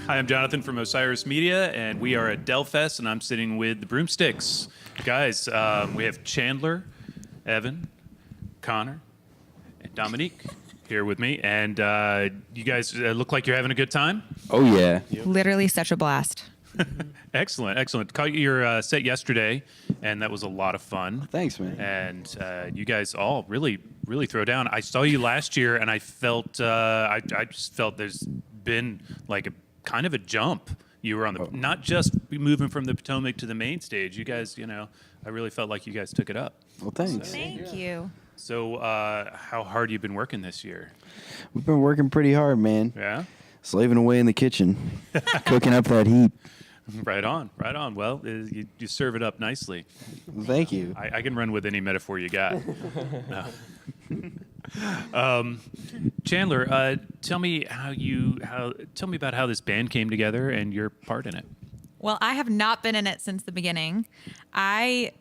Hi, I'm Jonathan from Osiris Media, and we are at Delfest, and I'm sitting with the Broomestix. Guys, we have Chandler, Evan, Connor, and Dominique here with me, and you guys look like you're having a good time. Oh, yeah. Literally such a blast. Excellent, excellent. Caught your set yesterday, and that was a lot of fun. Thanks, man. And you guys all really throw down. I saw you last year, and I felt I just felt there's been like a kind of a jump. You were on the not just moving from the Potomac to the main stage. You guys, I really felt like you guys took it up. Well, thanks. Thank you. So, how hard you been working this year? We've been working pretty hard, man. Yeah. Slaving away in the kitchen, cooking up that heat. Right on, right on. Well, you serve it up nicely. Thank you. I can run with any metaphor you got. Chandler, tell me about how this band came together and your part in it. Well, I have not been in it since the beginning. I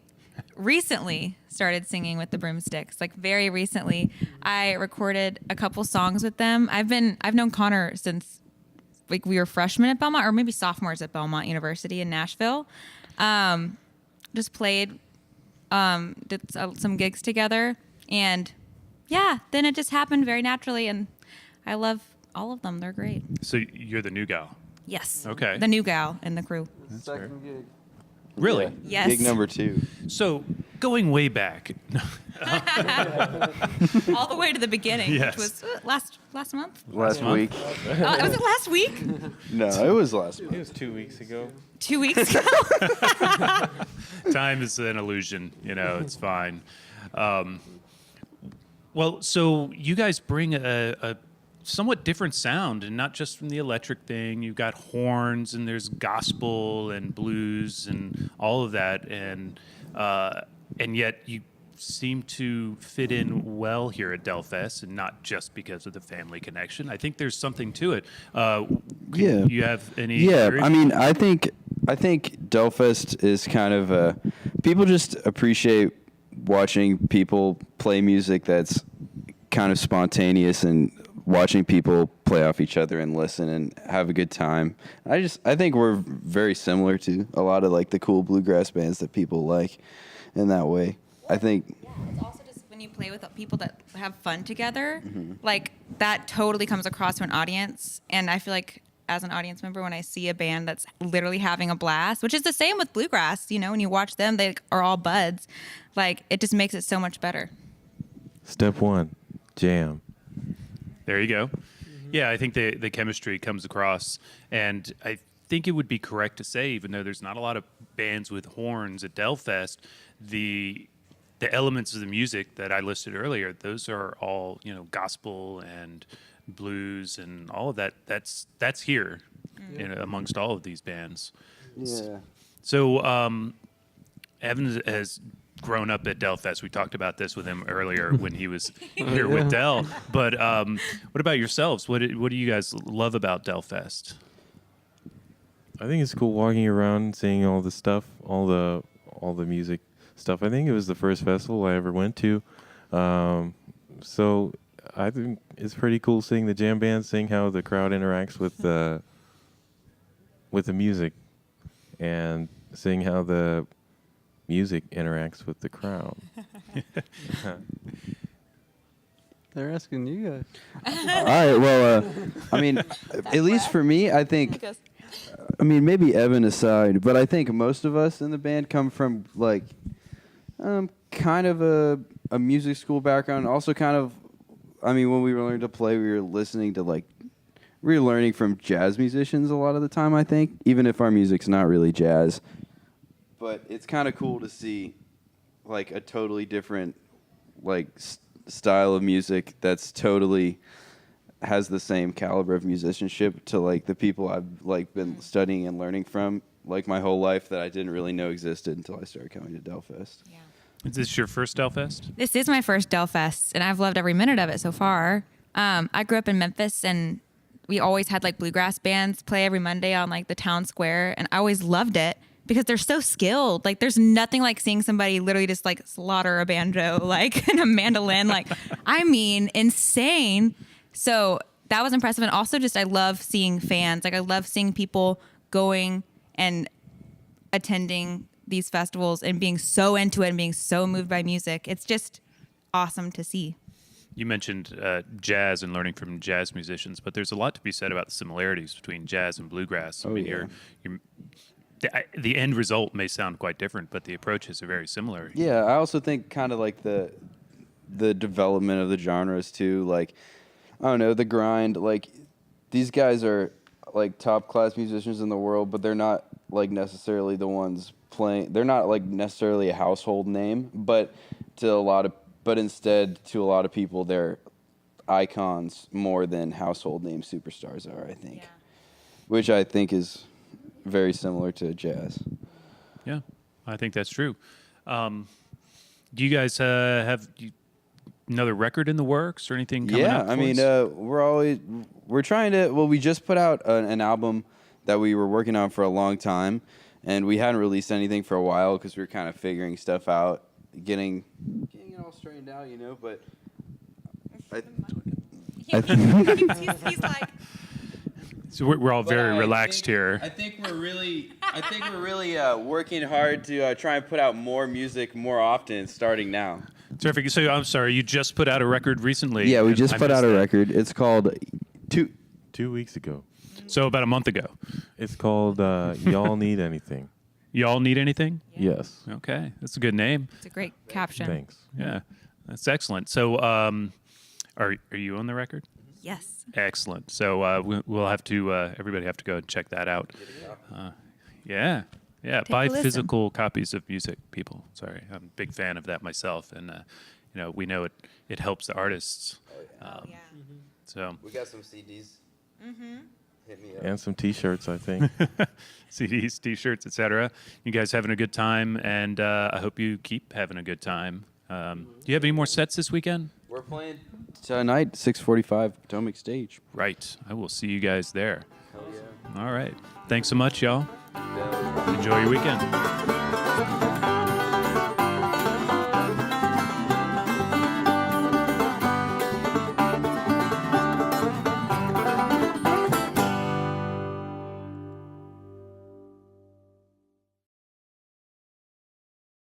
recently started singing with the Broomestix, like very recently. I recorded a couple songs with them. I've known Connor since like we were freshmen at Belmont, or maybe sophomores at Belmont University in Nashville. Just played, did some gigs together, and yeah, then it just happened very naturally, and I love all of them. They're great. So you're the new gal. Yes. Okay. The new gal in the crew. Second gig. Really? Yeah. Yes. Gig number 2. So going way back. All the way to the beginning, Yes. which was last month. Last month? week. Was it last week? No, it was last It week. was 2 weeks ago. 2 weeks ago. Time is an illusion, it's fine. Well, so you guys bring a somewhat different sound, and not just from the electric thing. You've got horns, and there's gospel and blues and all of that, and yet you seem to fit in well here at Delfest, and not just because of the family connection. I think there's something to it. Yeah. You have any? Yeah, theories? I mean, I think Delfest is kind of people just appreciate watching people play music that's kind of spontaneous, and watching people play off each other and listen and have a good time. I think we're very similar to a lot of like the cool bluegrass bands that people like in that way. I think. Yeah, it's also just when you play with people that have fun together, like that totally comes across to an audience. And I feel like as an audience member, when I see a band that's literally having a blast, which is the same with bluegrass, when you watch them, they are all buds. Like it just makes it so much better. Step 1, jam. There you go. Yeah, I think the chemistry comes across, and I think it would be correct to say, even though there's not a lot of bands with horns at Delfest, the elements of the music that I listed earlier, those are all gospel and blues and all of that. That's here amongst all of these bands. Yeah. So Evan has grown up at Delfest. We talked about this with him earlier when he was here with Del. But what about yourselves? What do you guys love about Delfest? I think it's cool walking around, seeing all the stuff, all the music stuff. I think it was the first festival I ever went to. So I think it's pretty cool seeing the jam band, seeing how the crowd interacts with the music, and seeing how the music interacts with the crowd. They're asking you guys. All right. Well, I mean, at least for me, I think. I mean, maybe Evan aside, but I think most of us in the band come from like, kind of a music school background. Also, kind of, I mean, when we were learning to play, we were listening to like, we were learning from jazz musicians a lot of the time. I think, even if our music's not really jazz, but it's kind of cool to see like a totally different like style of music that's totally has the same caliber of musicianship to like the people I've like been studying and learning from like my whole life that I didn't really know existed until I started coming to Delfest. Yeah. Is this your first Delfest? This is my first Delfest, and I've loved every minute of it so far. I grew up in Memphis, and we always had like bluegrass bands play every Monday on like the town square, and I always loved it because they're so skilled. Like there's nothing like seeing somebody literally just like slaughter a banjo like and a mandolin, like I mean insane. So that was impressive. And also just, I love seeing fans. Like I love seeing people going and attending these festivals and being so into it and being so moved by music. It's just awesome to see. You mentioned jazz and learning from jazz musicians, but there's a lot to be said about the similarities between jazz and bluegrass. I mean, the end result may sound quite different, but the approaches are very similar. Yeah, I also think kind of like the development of the genres too. Like, I don't know, the grind. Like, these guys are like top class musicians in the world, but they're not like necessarily the ones playing. They're not like necessarily a household name, but instead to a lot of people, they're icons more than household name superstars are. I think, which I think is very similar to jazz. Yeah, I think that's true. Do you guys have another record in the works or anything coming up? Yeah, I mean, we're trying to. Well, we just put out an album that we were working on for a long time, and we hadn't released anything for a while because we were kind of figuring stuff out, getting it all straightened out, you know. But He's like, So we're all very relaxed here. I think we're really working hard to try and put out more music more often, starting now. Terrific. So I'm sorry, you just put out a record recently. Yeah, we and just I put out missed a that. record. It's called 2 weeks ago. So about a month ago. It's called Y'all Need Anything. Y'all need anything? Yes. Okay, that's a good name. it's a great caption. Thanks. Yeah, that's excellent. So, are you on the record? Yes. Excellent. So we'll have to everybody have to go and check that out. Yeah. Buy a listen. physical copies of music, people. Sorry, I'm a big fan of that myself, and we know it helps the artists. So We got some CDs. Hit me up. And some T-shirts, I think. CDs, T-shirts, etc. You guys having a good time, and I hope you keep having a good time. Do you have any more sets this weekend? We're playing tonight, 6:45, Potomac Stage. Right. I will see you guys there. Hell yeah. All right. Thanks so much, y'all. Enjoy your weekend.